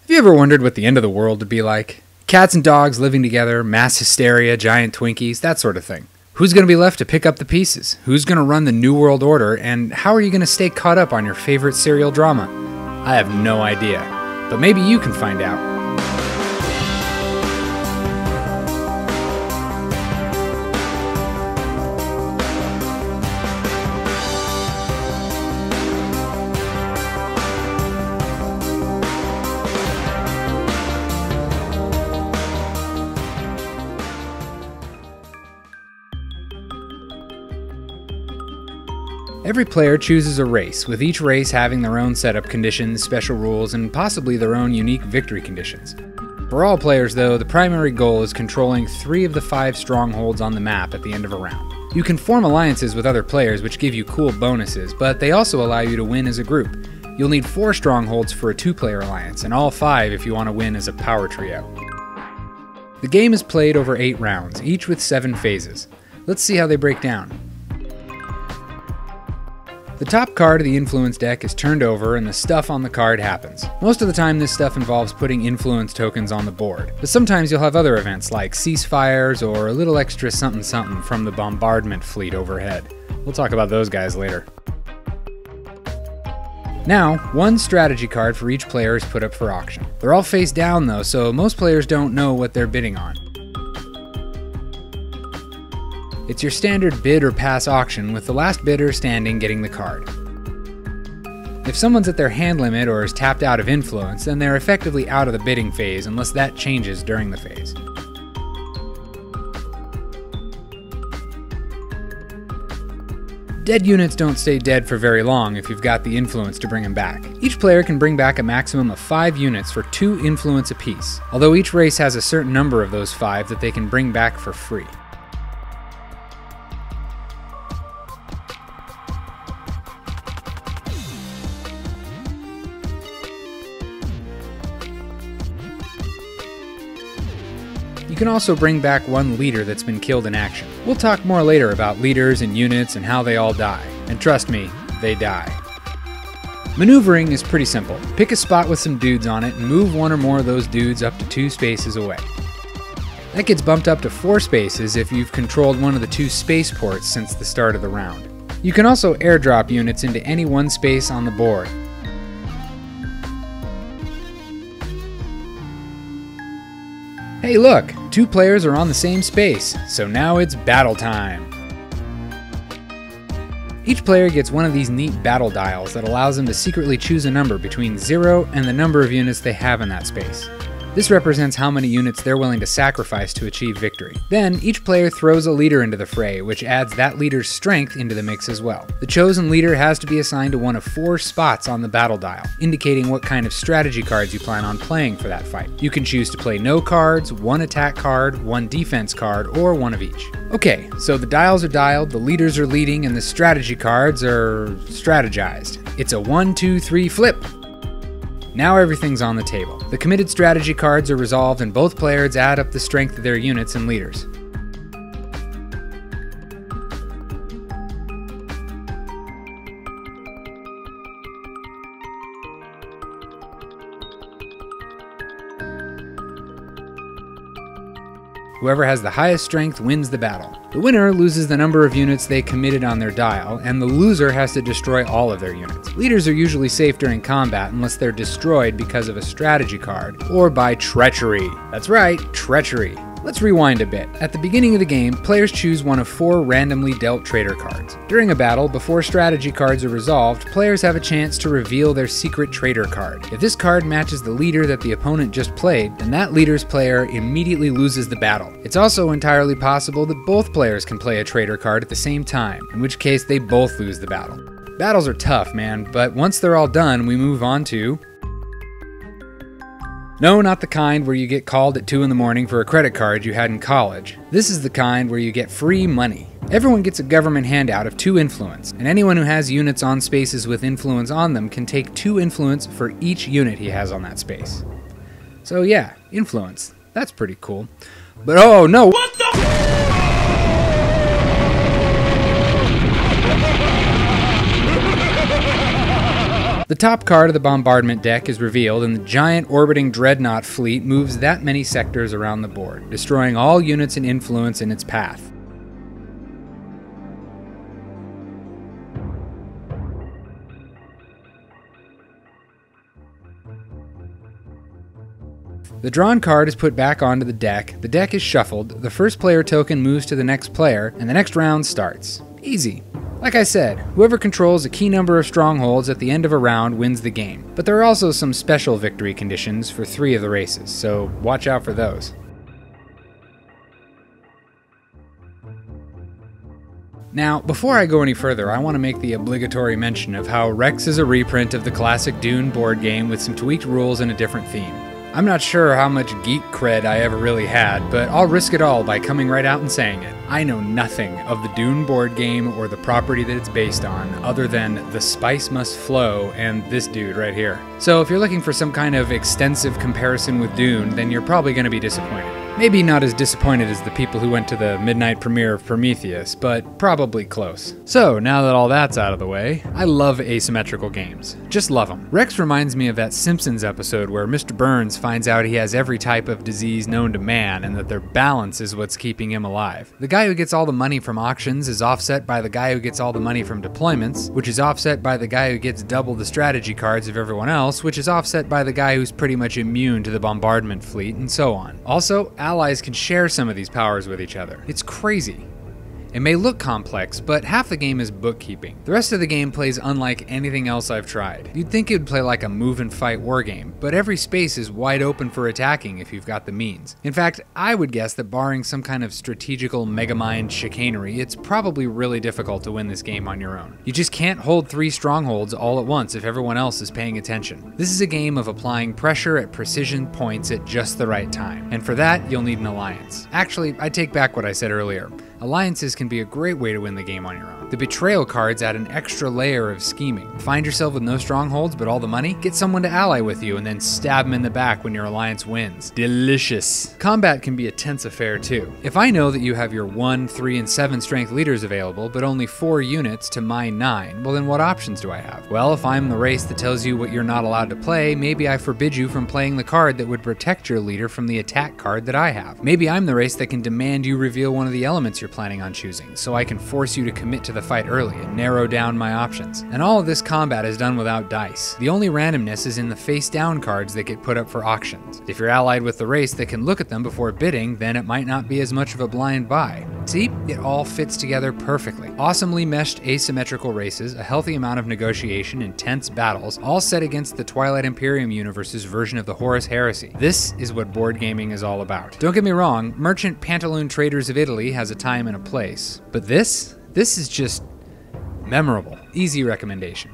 Have you ever wondered what the end of the world would be like? Cats and dogs living together, mass hysteria, giant Twinkies, that sort of thing. Who's going to be left to pick up the pieces? Who's going to run the New World Order? And how are you going to stay caught up on your favorite serial drama? I have no idea. But maybe you can find out. Every player chooses a race, with each race having their own setup conditions, special rules, and possibly their own unique victory conditions. For all players though, the primary goal is controlling 3 of the 5 strongholds on the map at the end of a round. You can form alliances with other players which give you cool bonuses, but they also allow you to win as a group. You'll need 4 strongholds for a 2-player alliance, and all 5 if you want to win as a power trio. The game is played over 8 rounds, each with 7 phases. Let's see how they break down. The top card of the influence deck is turned over and the stuff on the card happens. Most of the time this stuff involves putting influence tokens on the board, but sometimes you'll have other events like ceasefires or a little extra something something from the bombardment fleet overhead. We'll talk about those guys later. Now, 1 strategy card for each player is put up for auction. They're all face down though, so most players don't know what they're bidding on. It's your standard bid or pass auction, with the last bidder standing getting the card. If someone's at their hand limit or is tapped out of influence, then they're effectively out of the bidding phase unless that changes during the phase. Dead units don't stay dead for very long if you've got the influence to bring them back. Each player can bring back a maximum of 5 units for 2 influence apiece, although each race has a certain number of those 5 that they can bring back for free. You can also bring back 1 leader that's been killed in action. We'll talk more later about leaders and units and how they all die. And trust me, they die. Maneuvering is pretty simple. Pick a spot with some dudes on it and move 1 or more of those dudes up to 2 spaces away. That gets bumped up to 4 spaces if you've controlled one of the 2 spaceports since the start of the round. You can also airdrop units into any 1 space on the board. Hey look, 2 players are on the same space, so now it's battle time. Each player gets one of these neat battle dials that allows them to secretly choose a number between 0 and the number of units they have in that space. This represents how many units they're willing to sacrifice to achieve victory. Then, each player throws a leader into the fray, which adds that leader's strength into the mix as well. The chosen leader has to be assigned to one of 4 spots on the battle dial, indicating what kind of strategy cards you plan on playing for that fight. You can choose to play no cards, 1 attack card, 1 defense card, or 1 of each. Okay, so the dials are dialed, the leaders are leading, and the strategy cards are strategized. It's a 1, 2, 3 flip! Now everything's on the table. The committed strategy cards are resolved and both players add up the strength of their units and leaders. Whoever has the highest strength wins the battle. The winner loses the number of units they committed on their dial, and the loser has to destroy all of their units. Leaders are usually safe during combat unless they're destroyed because of a strategy card, or by treachery. That's right, treachery. Let's rewind a bit. At the beginning of the game, players choose one of 4 randomly dealt traitor cards. During a battle, before strategy cards are resolved, players have a chance to reveal their secret traitor card. If this card matches the leader that the opponent just played, then that leader's player immediately loses the battle. It's also entirely possible that both players can play a traitor card at the same time, in which case they both lose the battle. Battles are tough, man, but once they're all done, we move on to... No, not the kind where you get called at 2 in the morning for a credit card you had in college. This is the kind where you get free money. Everyone gets a government handout of 2 influence, and anyone who has units on spaces with influence on them can take 2 influence for each unit he has on that space. So yeah, influence. That's pretty cool. But oh no! What the The top card of the bombardment deck is revealed, and the giant orbiting dreadnought fleet moves that many sectors around the board, destroying all units and influence in its path. The drawn card is put back onto the deck is shuffled, the first player token moves to the next player, and the next round starts. Easy. Like I said, whoever controls a key number of strongholds at the end of a round wins the game, but there are also some special victory conditions for 3 of the races, so watch out for those. Now, before I go any further, I want to make the obligatory mention of how Rex is a reprint of the classic Dune board game with some tweaked rules and a different theme. I'm not sure how much geek cred I ever really had, but I'll risk it all by coming right out and saying it. I know nothing of the Dune board game or the property that it's based on, other than the spice must flow and this dude right here. So if you're looking for some kind of extensive comparison with Dune, then you're probably going to be disappointed. Maybe not as disappointed as the people who went to the midnight premiere of Prometheus, but probably close. So, now that all that's out of the way, I love asymmetrical games. Just love them. Rex reminds me of that Simpsons episode where Mr. Burns finds out he has every type of disease known to man and that their balance is what's keeping him alive. The guy who gets all the money from auctions is offset by the guy who gets all the money from deployments, which is offset by the guy who gets double the strategy cards of everyone else, which is offset by the guy who's pretty much immune to the bombardment fleet, and so on. Also, allies can share some of these powers with each other. It's crazy. It may look complex, but half the game is bookkeeping. The rest of the game plays unlike anything else I've tried. You'd think it would play like a move and fight wargame, but every space is wide open for attacking if you've got the means. In fact, I would guess that barring some kind of strategical megamind chicanery, it's probably really difficult to win this game on your own. You just can't hold 3 strongholds all at once if everyone else is paying attention. This is a game of applying pressure at precision points at just the right time, and for that, you'll need an alliance. Actually, I take back what I said earlier. Alliances can be a great way to win the game on your own. The betrayal cards add an extra layer of scheming. Find yourself with no strongholds but all the money? Get someone to ally with you and then stab them in the back when your alliance wins. Delicious. Combat can be a tense affair too. If I know that you have your 1, 3, and 7 strength leaders available but only 4 units to my 9, well then what options do I have? Well, if I'm the race that tells you what you're not allowed to play, maybe I forbid you from playing the card that would protect your leader from the attack card that I have. Maybe I'm the race that can demand you reveal one of the elements you're planning on choosing, so I can force you to commit to the fight early and narrow down my options. And all of this combat is done without dice. The only randomness is in the face-down cards that get put up for auctions. If you're allied with the race that can look at them before bidding, then it might not be as much of a blind buy. See? It all fits together perfectly. Awesomely meshed asymmetrical races, a healthy amount of negotiation, intense battles, all set against the Twilight Imperium universe's version of the Horus Heresy. This is what board gaming is all about. Don't get me wrong, Merchant Pantaloon Traders of Italy has a time and a place, but this is just memorable. Easy recommendation.